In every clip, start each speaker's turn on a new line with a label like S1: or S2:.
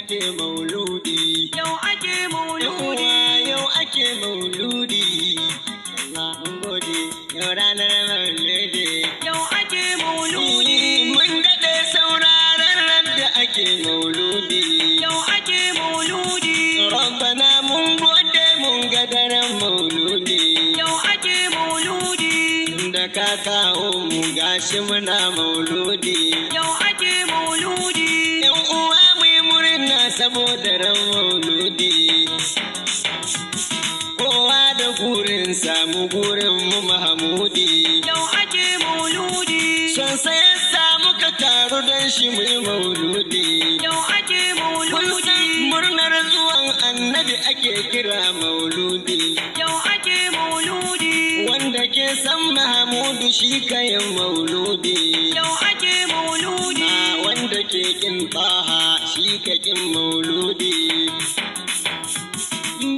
S1: ake mauludi.
S2: Yau ake mauludi.
S1: Yau ake mauludi. Allah mun gode yau ranar mauludi.
S2: Yau ake mauludi.
S1: Mun daɗe sauraron ran da ake mauludi.
S2: Yau ake mauludi.
S1: Rabbana mun gode mun ga daren mauludi.
S2: Yau ake mauludi.
S1: Da ka kawo mu gashi muna mauludi.
S2: Yau ake mauludi.
S1: Yan uwa mu yi murna saboda ran mauludi. Kowa da gurin samu gurin mu Mahamudi.
S2: Yau ake mauludi.
S1: Son sai samu ka taru don shi mu yi mauludi.
S2: Yau ake mauludi.
S1: Murnar zuwan annabi ake kira mauludi.
S2: Yau ake mauludi.
S1: Wanda ke san Mahamudu shi kayan mauludi.
S2: Yau ake mauludi.
S1: Wanda ke kin Taha shi ka kin mauludi.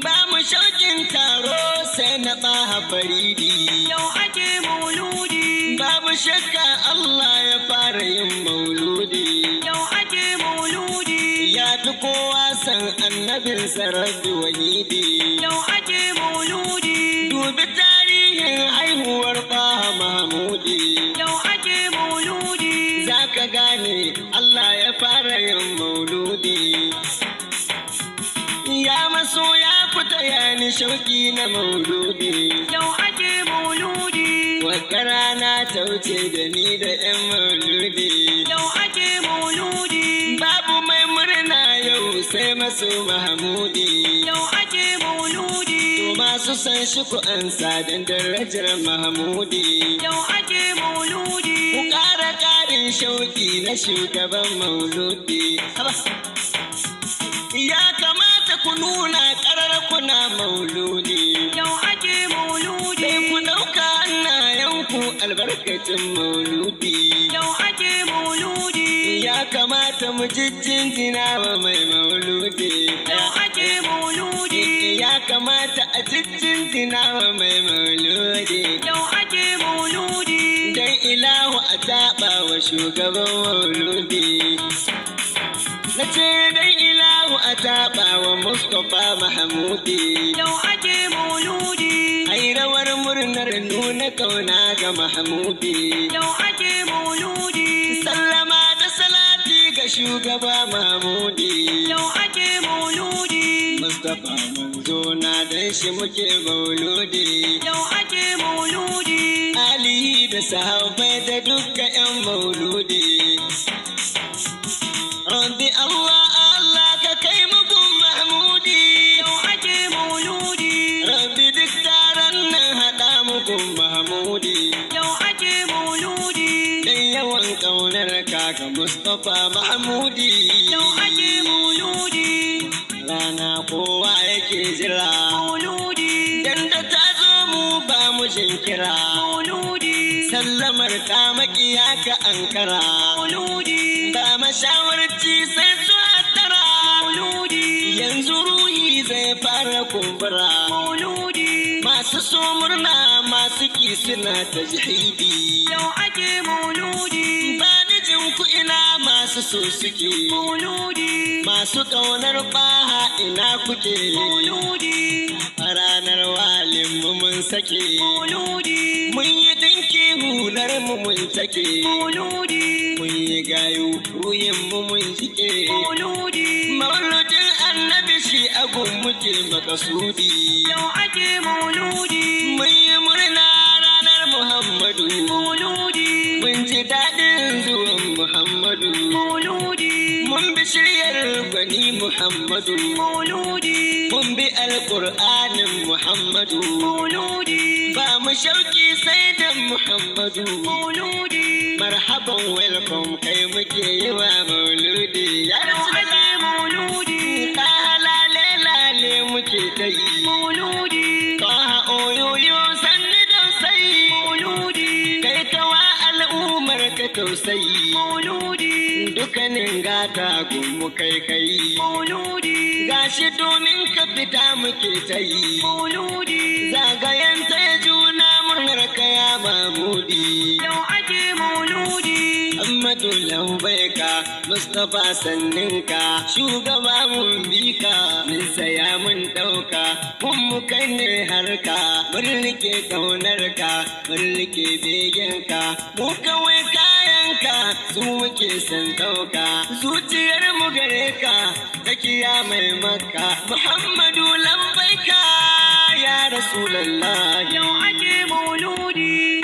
S1: Ba mu shaukin taro sai na Taha Faridi.
S2: Yau ake mauludi.
S1: Babu shakka Allah ya fara yin mauludi.
S2: Yau ake mauludi.
S1: Ya fi kowa san annabinsa Rabbi Wahidi.
S2: Yau ake mauludi.
S1: Dubi tarihin haihuwar Taha Mahmudi.
S2: Yau ake mauludi.
S1: Za ka gane Allah ya fara yin mauludi. Ya maso ya fita yani shauki na mauludi.
S2: Yau ake mauludi.
S1: Wata rana ta wuce da ni da 'yan mauludi.
S2: Yau ake mauludi.
S1: Babu mai murna yau sai maso Mahamudi.
S2: Yau ake mauludi.
S1: To masu san shi ku ansa don darajar Mahamudi.
S2: Yau ake mauludi.
S1: Ku ƙara ƙarin shauki na shugaban mauludi. Ya kamata ku nuna ƙarar kuna mauludi.
S2: Yau ake mauludi.
S1: Sai ku ɗauka hannayenku albarkacin mauludi.
S2: Yau ake mauludi.
S1: Ya kamata mu jijjinjina wa mai mauludi.
S2: Yau ake mauludi.
S1: Ya kamata a jijjinjina wa mai mauludi.
S2: Yau ake mauludi.
S1: Dan ilahu a taɓa wa shugaban mauludi. Na ce dan ilahu a taɓa wa Mustapha Mahamudi.
S2: Yau ake mauludi.
S1: Ai rawar murnar nuna kauna ga Mahamudi.
S2: Yau ake mauludi.
S1: Sallama da salati ga shugaba Mahamudi.
S2: Yau ake mauludi.
S1: Mustapha manzo na dan shi muke mauludi.
S2: Yau ake mauludi.
S1: Alihi da sahabbai da dukkan 'yan mauludi. Rabbi Allah ka kai mugun Mahmudi.
S2: Yau ake mauludi.
S1: Rabbi duk taron nan haɗa mugun Mahmudi.
S2: Yau ake mauludi.
S1: Dan yawan ƙaunar kaka Mustapha Mahmudi.
S2: Yau ake mauludi.
S1: Rana kowa yake jira.
S2: Mauludi.
S1: Dan da ta zo mu ba mu jinkira.
S2: Mauludi.
S1: Sallamar ka makiya ka ankara.
S2: Mauludi.
S1: Ba mashawarci sai su hattara.
S2: Mauludi.
S1: Yanzu ruhi zai fara kumbura.
S2: Mauludi.
S1: Masu so murna masu ki suna ta jihidi.
S2: Yau ake mauludi.
S1: Ba ni jin ku ina masu so suke.
S2: Mauludi.
S1: Masu ƙaunar baha ina kuke.
S2: Mauludi.
S1: A ranar walin mu mun sake.
S2: Mauludi.
S1: Mun yi dinki hular mu mun take.
S2: Mauludi.
S1: Mun yi gayu ruyin mu mun jike.
S2: Mauludi.
S1: Mauludin annabi shi agun muke makasudi.
S2: Yau ake mauludi.
S1: Mun yi murna ranar Muhammadu.
S2: Mauludi.
S1: Mun ji daɗin zuwan Muhammadu.
S2: Mauludi.
S1: Mun bi shiryar gwani Muhammadu.
S2: Mauludi.
S1: Mun bi alƙur'anin Muhammadu.
S2: Mauludi.
S1: Ba mu shauki sai da Muhammadu.
S2: Mauludi.
S1: Marhaban welcome kai muke yi wa mauludi. Ya
S2: Yau ake
S1: Rasulullah.
S2: mauludi.
S1: Ka halale lale muke ta yi.
S2: Mauludi.
S1: Ka oyoyo sanni dausayi.
S2: Mauludi.
S1: Kai kawa al'ummar ka tausayi.
S2: Mauludi.
S1: Dukkanin gata gunmu kai kai.
S2: Mauludi.
S1: Gashi domin ka fita muke ta yi.
S2: Mauludi.
S1: Zagayen ta juna murnar ka ya Mahmudi.
S2: Yau ake mauludi.
S1: Amma Muhammadu lambaika Mustapha sanninka shugaba mun bika mun saya mun ɗauka mun mukai ne harka mun rike ƙaunarka mun rike begenka mu kawai kayanka su muke san ɗauka zuciyar mu gare ka tsakiya mai makka Muhammadu lambaika ya Rasulallah
S2: yau ake mauludi